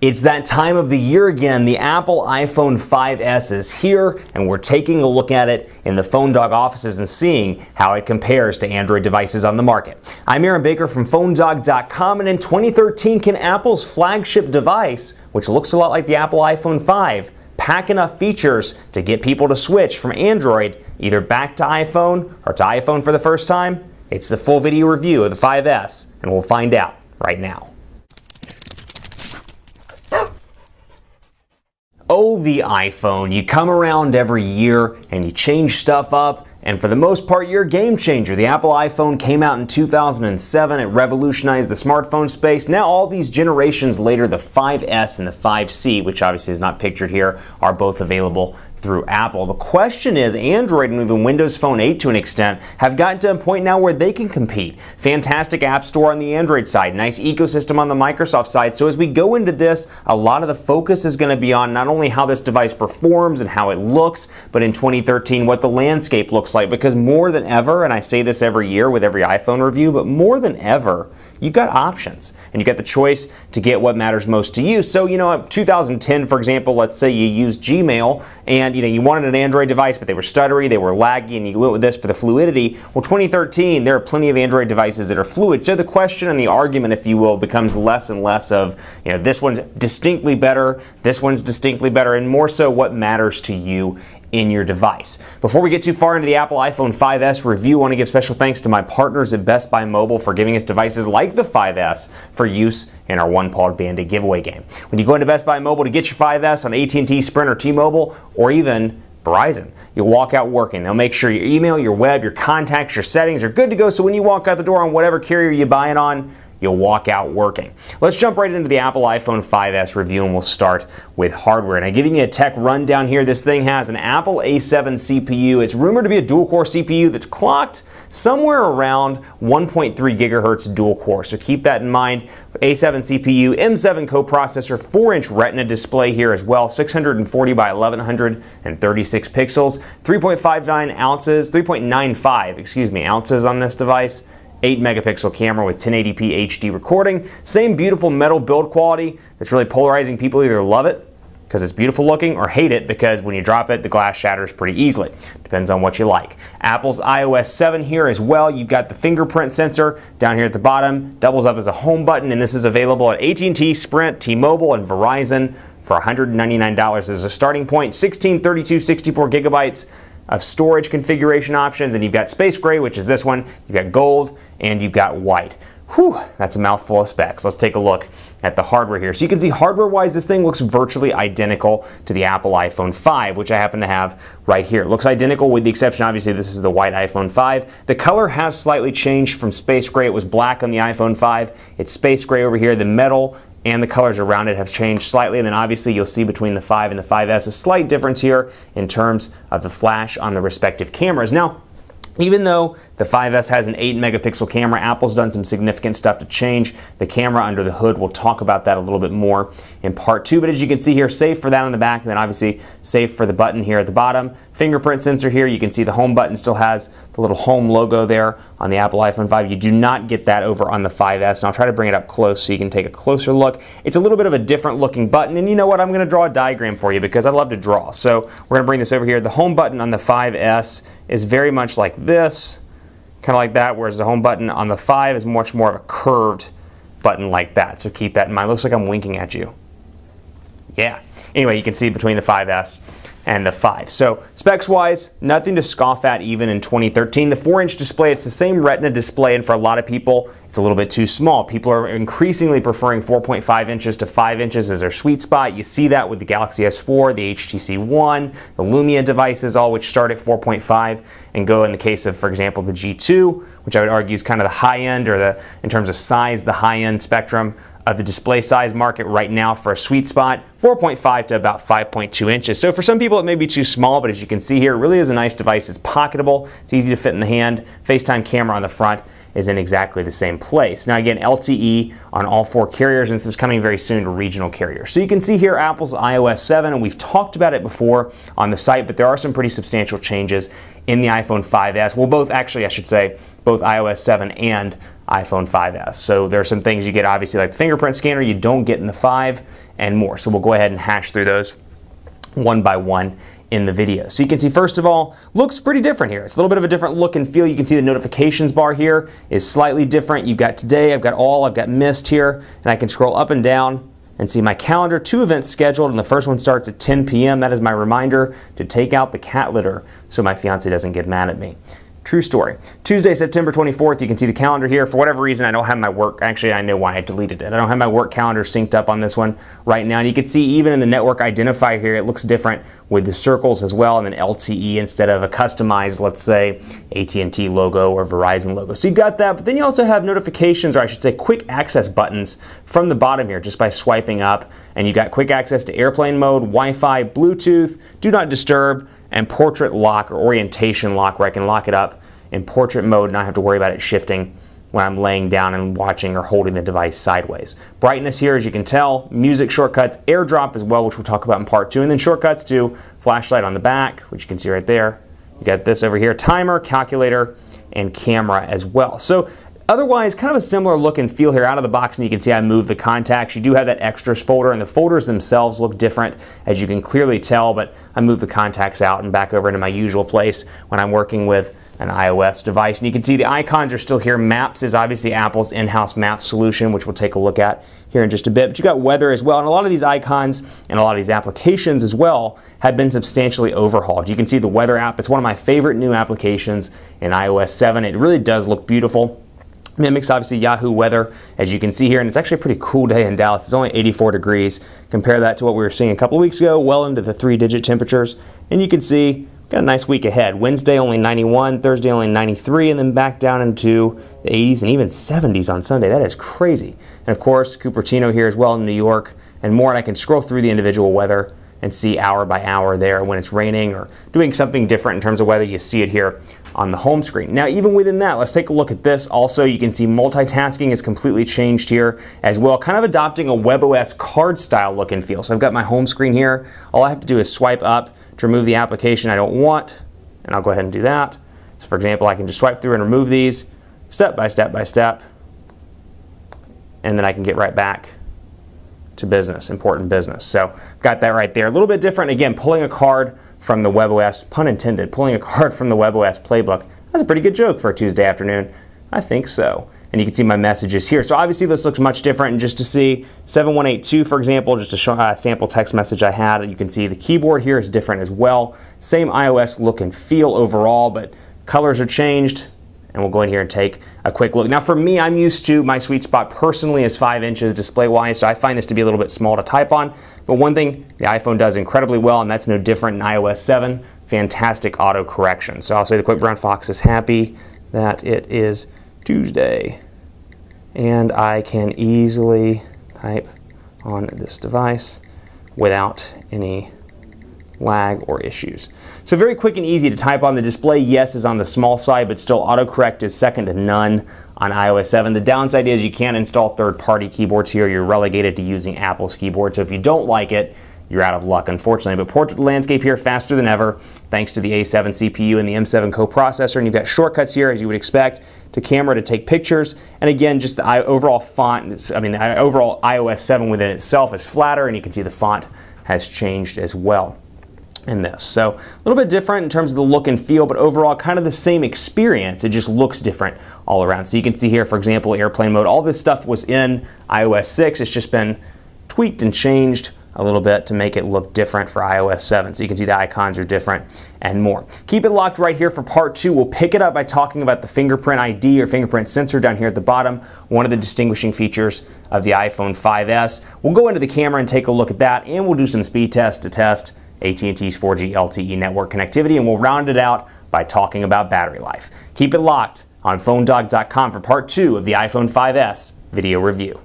It's that time of the year again. The Apple iPhone 5S is here, and we're taking a look at it in the PhoneDog offices and seeing how it compares to Android devices on the market. I'm Aaron Baker from PhoneDog.com, and in 2013, can Apple's flagship device, which looks a lot like the Apple iPhone 5, pack enough features to get people to switch from Android either back to iPhone or to iPhone for the first time? It's the full video review of the 5S, and we'll find out right now. Oh, the iPhone. You come around every year and you change stuff up, and for the most part, you're a game changer. The Apple iPhone came out in 2007. It revolutionized the smartphone space. Now, all these generations later, the 5S and the 5C, which obviously is not pictured here, are both available through Apple. The question is, Android and even Windows Phone 8 to an extent have gotten to a point now where they can compete. Fantastic App Store on the Android side, nice ecosystem on the Microsoft side. So as we go into this, a lot of the focus is going to be on not only how this device performs and how it looks, but in 2013 what the landscape looks like. Because more than ever, and I say this every year with every iPhone review, but more than ever, you've got options and you got the choice to get what matters most to you. So, in 2010, for example, let's say you used Gmail and you wanted an Android device, but they were stuttery, they were laggy, and you went with this for the fluidity. Well, 2013, there are plenty of Android devices that are fluid. So the question and the argument, if you will, becomes less and less of, this one's distinctly better, this one's distinctly better, and more so what matters to you in your device. Before we get too far into the Apple iPhone 5S review, I want to give special thanks to my partners at Best Buy Mobile for giving us devices like the 5S for use in our one-pawed Band-Aid giveaway game. When you go into Best Buy Mobile to get your 5S on AT&T, Sprint, or T-Mobile, or even Verizon, you'll walk out working. They'll make sure your email, your web, your contacts, your settings are good to go, so when you walk out the door on whatever carrier you buy it on, you'll walk out working. Let's jump right into the Apple iPhone 5S review, and we'll start with hardware. And I'm giving you a tech rundown here. This thing has an Apple A7 CPU. It's rumored to be a dual-core CPU that's clocked somewhere around 1.3 gigahertz dual-core. So keep that in mind. A7 CPU, M7 coprocessor, 4-inch Retina display here as well, 640 by 1136 pixels, 3.95 ounces on this device. 8 megapixel camera with 1080p HD recording. Same beautiful metal build quality that's really polarizing. People either love it because it's beautiful looking or hate it because when you drop it, the glass shatters pretty easily. Depends on what you like. Apple's iOS 7 here as well. You've got the fingerprint sensor down here at the bottom, doubles up as a home button, and this is available at AT&T, Sprint, T-Mobile, and Verizon for $199 as a starting point. 16, 32, 64 gigabytes of storage configuration options, and you've got space gray, which is this one, you've got gold, and you've got white. Whew, that's a mouthful of specs. Let's take a look at the hardware here. So you can see hardware-wise, this thing looks virtually identical to the Apple iPhone 5, which I happen to have right here. It looks identical with the exception, obviously, this is the white iPhone 5. The color has slightly changed from space gray. It was black on the iPhone 5. It's space gray over here. The metal and the colors around it have changed slightly, and then obviously you'll see between the 5 and the 5S a slight difference here in terms of the flash on the respective cameras. Now, even though the 5S has an 8 megapixel camera, Apple's done some significant stuff to change the camera under the hood. We'll talk about that a little bit more in part 2. But as you can see here, safe for that on the back, and then obviously safe for the button here at the bottom. Fingerprint sensor here. You can see the home button still has the little home logo there on the Apple iPhone 5. You do not get that over on the 5S, and I'll try to bring it up close so you can take a closer look. It's a little bit of a different looking button, and you know what? I'm going to draw a diagram for you because I love to draw. So we're going to bring this over here. The home button on the 5S is very much like this, kind of like that, whereas the home button on the 5 is much more of a curved button like that. So keep that in mind. Looks like I'm winking at you. Yeah. Anyway, you can see between the 5S and the 5. So specs-wise, nothing to scoff at even in 2013. The 4-inch display, it's the same Retina display, and for a lot of people, it's a little bit too small. People are increasingly preferring 4.5 inches to 5 inches as their sweet spot. You see that with the Galaxy S4, the HTC One, the Lumia devices, all which start at 4.5 and go in the case of, for example, the G2, which I would argue is kind of the high end, or in terms of size, the high end spectrum of the display size market right now for a sweet spot, 4.5 to about 5.2 inches. So for some people it may be too small, but as you can see here, it really is a nice device. It's pocketable, it's easy to fit in the hand, FaceTime camera on the front is in exactly the same place. Now again, LTE on all 4 carriers, and this is coming very soon to regional carriers. So you can see here Apple's iOS 7, and we've talked about it before on the site, but there are some pretty substantial changes in the iPhone 5S. Well, both, actually, I should say, both iOS 7 and iPhone 5S. So there are some things you get, obviously, like the fingerprint scanner you don't get in the 5 and more. So we'll go ahead and hash through those one by one in the video. So you can see, first of all, looks pretty different here. It's a little bit of a different look and feel. You can see the notifications bar here is slightly different. You've got today, I've got all, I've got missed here, and I can scroll up and down and see my calendar. 2 events scheduled, and the first one starts at 10 p.m. That is my reminder to take out the cat litter so my fiance doesn't get mad at me. True story. Tuesday, September 24th, you can see the calendar here. For whatever reason, I don't have my work, actually I know why I deleted it. I don't have my work calendar synced up on this one right now. And you can see even in the network identifier here, it looks different with the circles as well, and then LTE instead of a customized, let's say, AT&T logo or Verizon logo. So you've got that, but then you also have notifications, or I should say quick access buttons from the bottom here just by swiping up. And you've got quick access to airplane mode, Wi-Fi, Bluetooth, do not disturb, and portrait lock or orientation lock, where I can lock it up in portrait mode and not have to worry about it shifting when I'm laying down and watching or holding the device sideways. Brightness here, as you can tell, music shortcuts, AirDrop as well, which we'll talk about in part 2, and then shortcuts to flashlight on the back, which you can see right there. You got this over here, timer, calculator, and camera as well. So otherwise, kind of a similar look and feel here out of the box, and you can see I moved the contacts. You do have that extras folder, and the folders themselves look different, as you can clearly tell, but I moved the contacts out and back over into my usual place when I'm working with an iOS device. And you can see the icons are still here. Maps is obviously Apple's in-house map solution, which we'll take a look at here in just a bit. But you got weather as well, and a lot of these icons and a lot of these applications as well have been substantially overhauled. You can see the weather app. It's one of my favorite new applications in iOS 7. It really does look beautiful. Mimics obviously Yahoo weather, as you can see here, and it's actually a pretty cool day in Dallas. It's only 84 degrees. Compare that to what we were seeing a couple of weeks ago, well into the 3-digit temperatures, and you can see we've got a nice week ahead. Wednesday only 91, Thursday only 93, and then back down into the 80s and even 70s on Sunday. That is crazy. And of course, Cupertino here as well in New York and more, and I can scroll through the individual weather and see hour by hour there when it's raining or doing something different in terms of weather. You see it here on the home screen. Now, even within that, let's take a look at this. Also, you can see multitasking is completely changed here as well, kind of adopting a WebOS card style look and feel. So I've got my home screen here. All I have to do is swipe up to remove the application I don't want, and I'll go ahead and do that. So for example, I can just swipe through and remove these step by step by step, and then I can get right back to business, important business. So got that right there. A little bit different. Again, pulling a card from the WebOS, pun intended, pulling a card from the WebOS playbook. That's a pretty good joke for a Tuesday afternoon. I think so. And you can see my messages here. So obviously this looks much different. And just to see 7182, for example, just a sample text message I had, you can see the keyboard here is different as well. Same iOS look and feel overall, but colors are changed. And we'll go in here and take a quick look. Now for me, I'm used to, my sweet spot personally is 5 inches display-wise, so I find this to be a little bit small to type on. But one thing the iPhone does incredibly well, and that's no different in iOS 7, fantastic auto correction. So I'll say the Quick Brown Fox is happy that it is Tuesday, and I can easily type on this device without any lag or issues. So very quick and easy to type on. The display, yes, is on the small side, but still autocorrect is second to none on iOS 7. The downside is you can't install third-party keyboards here. You're relegated to using Apple's keyboard. So if you don't like it, you're out of luck, unfortunately. But portrait landscape here faster than ever, thanks to the A7 CPU and the M7 coprocessor. And you've got shortcuts here, as you would expect, to camera to take pictures. And again, just the overall font, I mean, the overall iOS 7 within itself is flatter, and you can see the font has changed as well in this. So a little bit different in terms of the look and feel, but overall kind of the same experience. It just looks different all around. So you can see here, for example, airplane mode. All this stuff was in iOS 6. It's just been tweaked and changed a little bit to make it look different for iOS 7. So you can see the icons are different and more. Keep it locked right here for part 2. We'll pick it up by talking about the fingerprint ID or fingerprint sensor down here at the bottom, one of the distinguishing features of the iPhone 5S. We'll go into the camera and take a look at that, and we'll do some speed tests to test AT&T's 4G LTE network connectivity, and we'll round it out by talking about battery life. Keep it locked on PhoneDog.com for part 2 of the iPhone 5S video review.